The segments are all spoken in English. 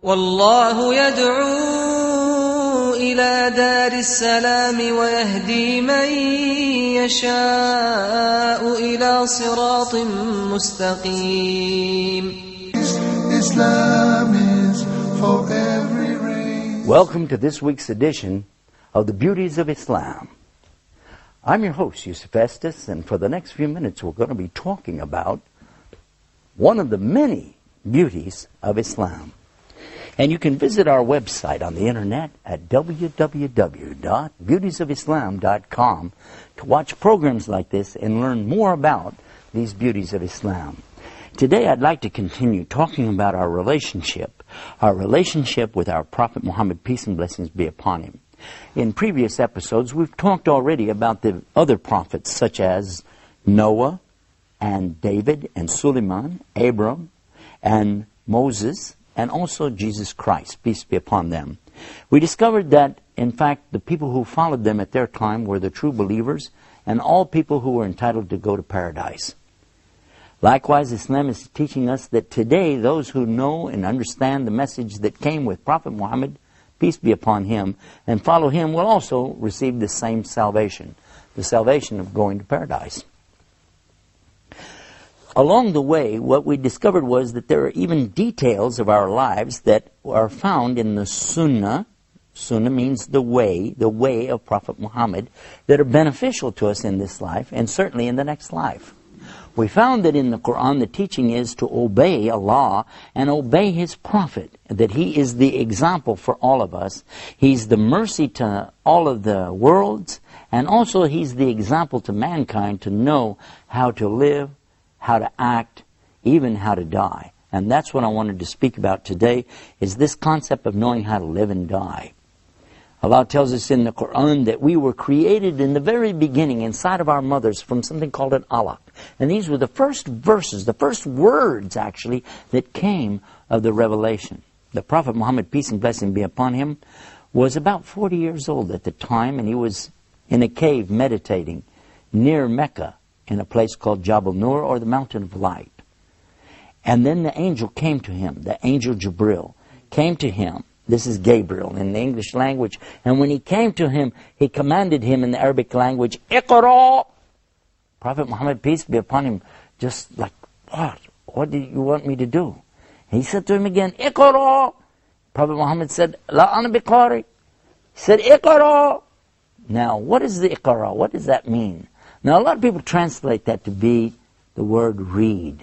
والله يدعو إلى دار السلام ويهدي من يشاء إلى صراط مستقيم. Islam is for every race. Welcome to this week's edition of the Beauties of Islam. I'm your host, Yusuf Estes, and for the next few minutes we're going to be talking about one of the many beauties of Islam. And you can visit our website on the internet at www.beautiesofislam.com to watch programs like this and learn more about these beauties of Islam. Today I'd like to continue talking about our relationship with our Prophet Muhammad, peace and blessings be upon him. In previous episodes we've talked already about the other prophets such as Noah and David and Suleiman, Abram and Moses, and also Jesus Christ, peace be upon them. We discovered that, in fact, the people who followed them at their time were the true believers and all people who were entitled to go to paradise. Likewise, Islam is teaching us that today those who know and understand the message that came with Prophet Muhammad, peace be upon him, and follow him will also receive the same salvation, the salvation of going to paradise. Along the way, what we discovered was that there are even details of our lives that are found in the Sunnah. Sunnah means the way of Prophet Muhammad, that are beneficial to us in this life and certainly in the next life. We found that in the Quran the teaching is to obey Allah and obey His Prophet, that He is the example for all of us. He's the mercy to all of the worlds, and also He's the example to mankind to know how to live, how to act, even how to die. And that's what I wanted to speak about today, is this concept of knowing how to live and die. Allah tells us in the Quran that we were created in the very beginning inside of our mothers from something called an alaq. And these were the first verses, the first words actually, that came of the revelation. The Prophet Muhammad, peace and blessing be upon him, was about 40 years old at the time, and he was in a cave meditating near Mecca, in a place called Jabal Nur, or the Mountain of Light. And then the angel came to him, the angel Jibril came to him. This is Gabriel in the English language. And when he came to him, he commanded him in the Arabic language, Iqra! Prophet Muhammad, peace be upon him, just like, what? What do you want me to do? And he said to him again, Iqra! Prophet Muhammad said, La ana biqari. He said, Iqra! Now, what is the Iqra? What does that mean? Now, a lot of people translate that to be the word read.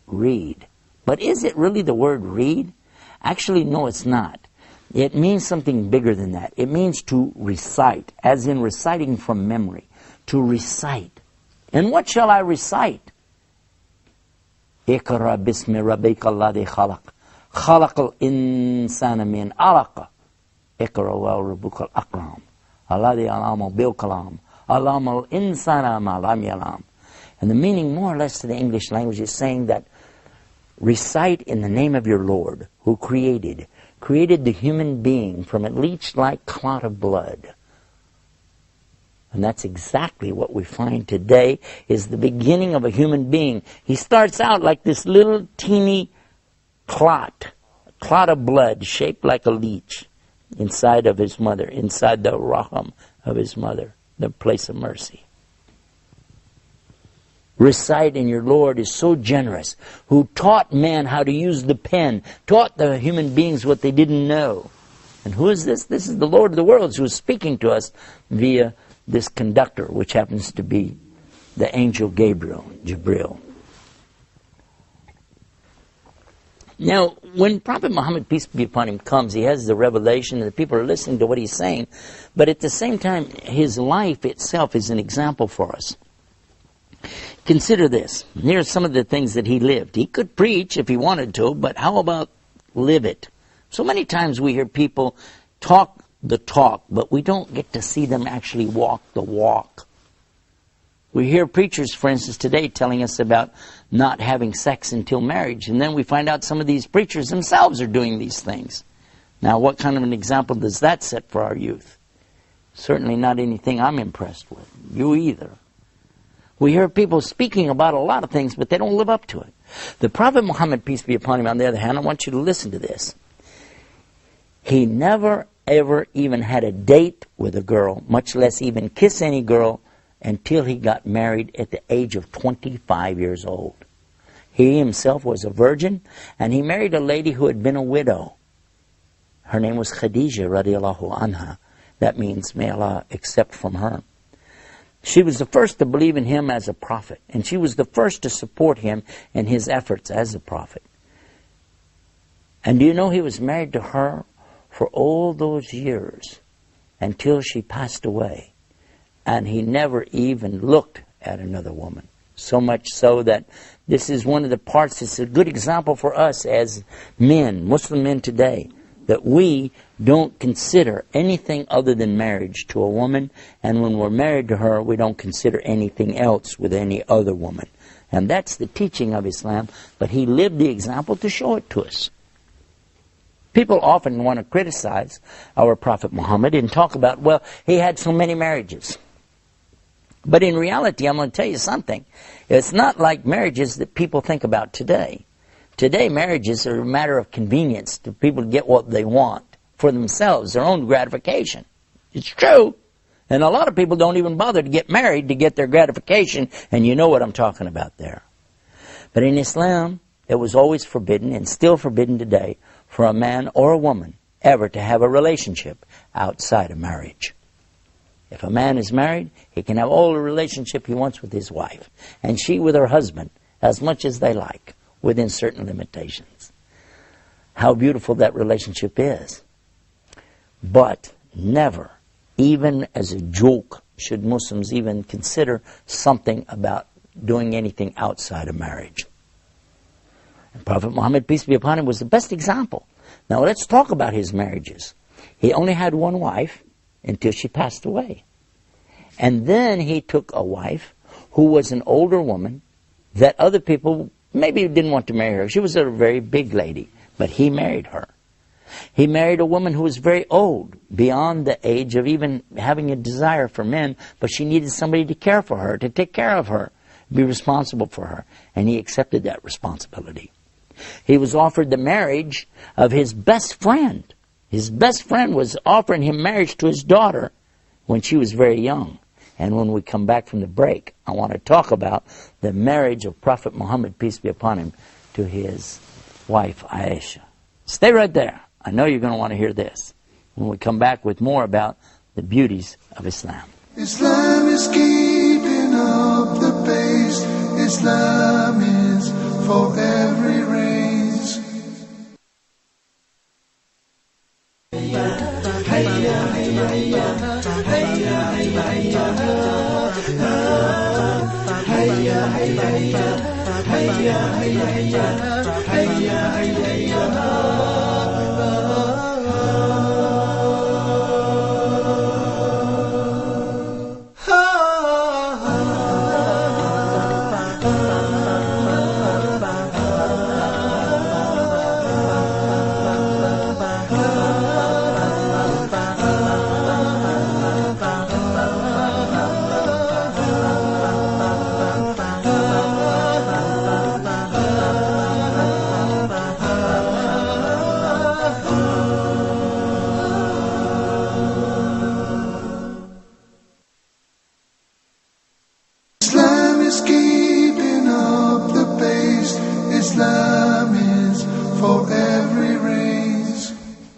Read. But is it really the word read? Actually, no, it's not. It means something bigger than that. It means to recite, as in reciting from memory. To recite. And what shall I recite? Iqra bismi rabbika alladhi khalaq. Khalaqal insana min alaqa. Iqra wa rabbuka al-akram. Alladhi alama bil kalam. Alamal insana ma lam yalam. And the meaning more or less to the English language is saying that recite in the name of your Lord, who created the human being from a leech-like clot of blood. And that's exactly what we find today is the beginning of a human being. He starts out like this little teeny clot of blood shaped like a leech inside of his mother, inside the raham of his mother, the place of mercy. Recite in your Lord is so generous, who taught man how to use the pen, taught the human beings what they didn't know. And who is this? This is the Lord of the worlds who is speaking to us via this conductor, which happens to be the angel Gabriel, Jibril. Now, when Prophet Muhammad, peace be upon him, comes, he has the revelation and the people are listening to what he's saying, but at the same time, his life itself is an example for us. Consider this. Here are some of the things that he lived. He could preach if he wanted to, but how about live it? So many times we hear people talk the talk, but we don't get to see them actually walk the walk. We hear preachers, for instance, today telling us about not having sex until marriage, and then we find out some of these preachers themselves are doing these things. Now, what kind of an example does that set for our youth? Certainly not anything I'm impressed with. You either. We hear people speaking about a lot of things, but they don't live up to it. The Prophet Muhammad, peace be upon him, on the other hand, I want you to listen to this. He never ever even had a date with a girl, much less even kiss any girl, until he got married at the age of 25 years old. He himself was a virgin, and he married a lady who had been a widow. Her name was Khadija radiallahu anha. That means, may Allah accept from her. She was the first to believe in him as a prophet, and she was the first to support him in his efforts as a prophet. And do you know he was married to her for all those years until she passed away, and he never even looked at another woman. So much so that this is one of the parts, it's a good example for us as men, Muslim men today, that we don't consider anything other than marriage to a woman, and when we're married to her, we don't consider anything else with any other woman. And that's the teaching of Islam, but he lived the example to show it to us. People often want to criticize our Prophet Muhammad and talk about, well, he had so many marriages. But in reality, I'm going to tell you something. It's not like marriages that people think about today. Today, marriages are a matter of convenience to people to get what they want for themselves, their own gratification. It's true. And a lot of people don't even bother to get married to get their gratification, and you know what I'm talking about there. But in Islam, it was always forbidden, and still forbidden today, for a man or a woman ever to have a relationship outside of marriage. If a man is married, he can have all the relationship he wants with his wife, and she with her husband, as much as they like, within certain limitations. How beautiful that relationship is. But never, even as a joke, should Muslims even consider something about doing anything outside of marriage. And Prophet Muhammad, peace be upon him, was the best example. Now let's talk about his marriages. He only had one wife until she passed away. And then he took a wife who was an older woman that other people maybe didn't want to marry her. She was a very big lady, but he married her. He married a woman who was very old, beyond the age of even having a desire for men, but she needed somebody to care for her, to take care of her, be responsible for her, and he accepted that responsibility. He was offered the marriage of his best friend. His best friend was offering him marriage to his daughter when she was very young. And when we come back from the break, I want to talk about the marriage of Prophet Muhammad, peace be upon him, to his wife Aisha. Stay right there. I know you're going to want to hear this when we come back with more about the beauties of Islam. Islam is keeping up the pace. Islam is for every race.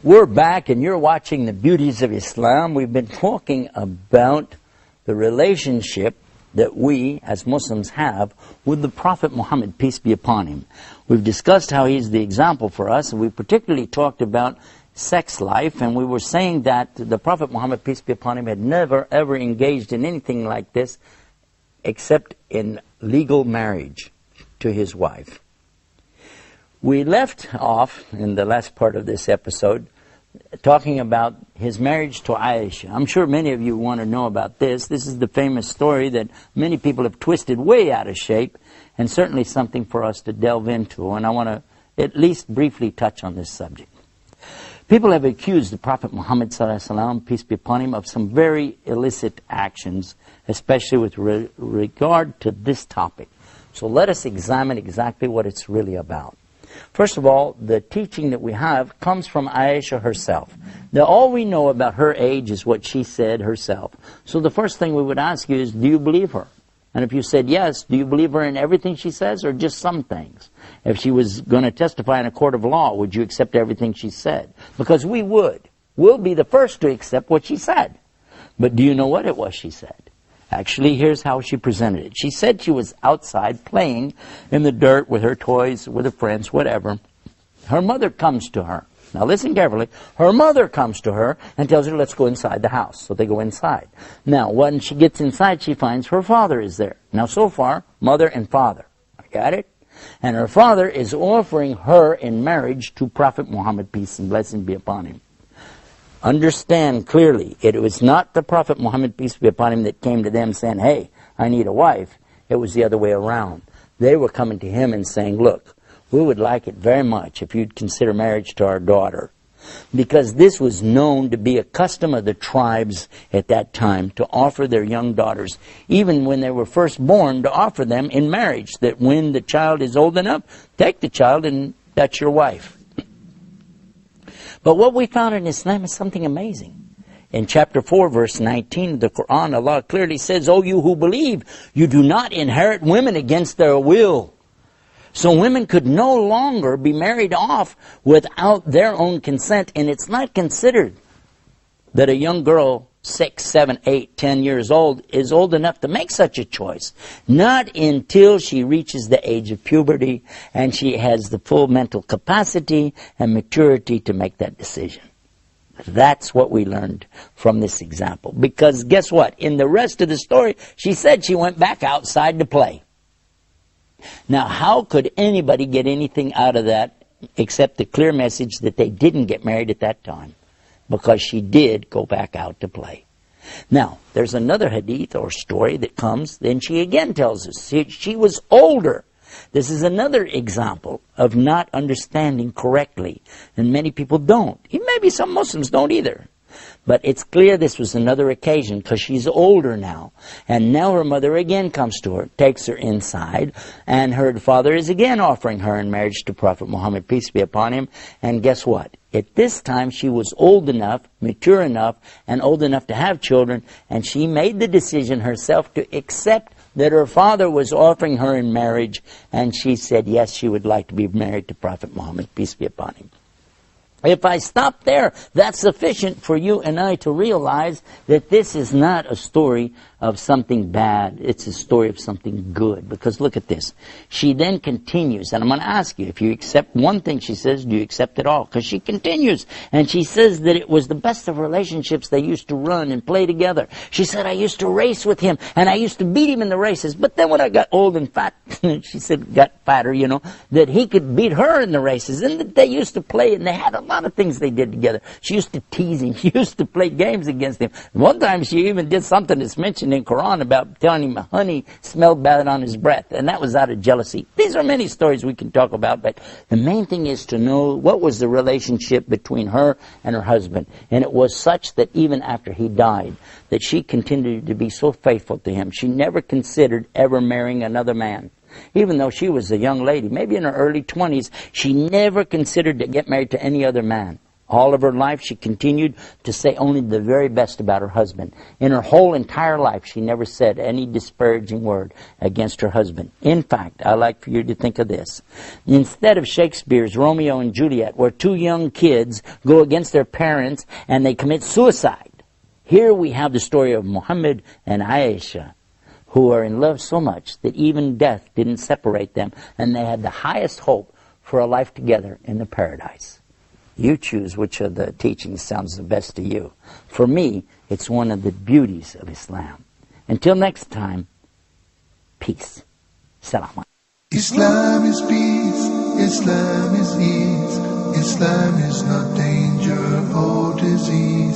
We're back and you're watching the Beauties of Islam. We've been talking about the relationship that we as Muslims have with the Prophet Muhammad, peace be upon him. We've discussed how he's the example for us, and we particularly talked about sex life, and we were saying that the Prophet Muhammad, peace be upon him, had never ever engaged in anything like this except in legal marriage to his wife. We left off in the last part of this episode talking about his marriage to Aisha. I'm sure many of you want to know about this. This is the famous story that many people have twisted way out of shape, and certainly something for us to delve into, and I want to at least briefly touch on this subject. People have accused the Prophet Muhammad ﷺ, peace be upon him, of some very illicit actions, especially with regard to this topic. So let us examine exactly what it's really about. First of all, the teaching that we have comes from Aisha herself. Now, all we know about her age is what she said herself. So the first thing we would ask you is, do you believe her? And if you said yes, do you believe her in everything she says or just some things? If she was going to testify in a court of law, would you accept everything she said? Because we would. We'll be the first to accept what she said. But do you know what it was she said? Actually, here's how she presented it. She said she was outside playing in the dirt with her toys, with her friends, whatever. Her mother comes to her. Now listen carefully. Her mother comes to her and tells her, let's go inside the house. So they go inside. Now, when she gets inside, she finds her father is there. Now, so far, mother and father. Got it? And her father is offering her in marriage to Prophet Muhammad, peace and blessing be upon him. Understand clearly, it was not the Prophet Muhammad, peace be upon him, that came to them saying, hey, I need a wife. It was the other way around. They were coming to him and saying, look, we would like it very much if you'd consider marriage to our daughter. Because this was known to be a custom of the tribes at that time to offer their young daughters, even when they were first born, to offer them in marriage. That when the child is old enough, take the child and that's your wife. But what we found in Islam is something amazing. In chapter 4, verse 19 of the Quran, Allah clearly says, O you who believe, you do not inherit women against their will. So women could no longer be married off without their own consent, and it's not considered that a young girl 6, 7, 8, 10 years old is old enough to make such a choice. Not until she reaches the age of puberty and she has the full mental capacity and maturity to make that decision. That's what we learned from this example. Because guess what? In the rest of the story, she said she went back outside to play. Now, how could anybody get anything out of that except the clear message that they didn't get married at that time? Because she did go back out to play. Now, there's another hadith or story that comes, then she again tells us she was older. This is another example of not understanding correctly, and many people don't. Maybe some Muslims don't either. But it's clear this was another occasion because she's older now. And now her mother again comes to her, takes her inside, and her father is again offering her in marriage to Prophet Muhammad, peace be upon him. And guess what? At this time she was old enough, mature enough, and old enough to have children, and she made the decision herself to accept that her father was offering her in marriage, and she said yes, she would like to be married to Prophet Muhammad, peace be upon him. If I stop there, that's sufficient for you and I to realize that this is not a story of something bad. It's a story of something good. Because look at this. She then continues, and I'm going to ask you, if you accept one thing she says, do you accept it all? Because she continues, and she says that it was the best of relationships. They used to run and play together. She said, I used to race with him, and I used to beat him in the races. But then when I got old and fat, she said, got fatter, you know, that he could beat her in the races, and that they used to play, and they had a lot of things they did together. She used to tease him. She used to play games against him. One time she even did something that's mentioned in Quran about telling him honey smelled bad on his breath, and that was out of jealousy. These are many stories we can talk about, but the main thing is to know what was the relationship between her and her husband. And it was such that even after he died, that she continued to be so faithful to him. She never considered ever marrying another man. Even though she was a young lady, maybe in her early 20s, she never considered to get married to any other man. All of her life, she continued to say only the very best about her husband. In her whole entire life, she never said any disparaging word against her husband. In fact, I like for you to think of this. Instead of Shakespeare's Romeo and Juliet, where two young kids go against their parents and they commit suicide, here we have the story of Muhammad and Aisha, who are in love so much that even death didn't separate them, and they had the highest hope for a life together in the paradise. You choose which of the teachings sounds the best to you. For me, it's one of the beauties of Islam. Until next time, peace. Salam. Islam is peace, Islam is ease, Islam is not danger or disease.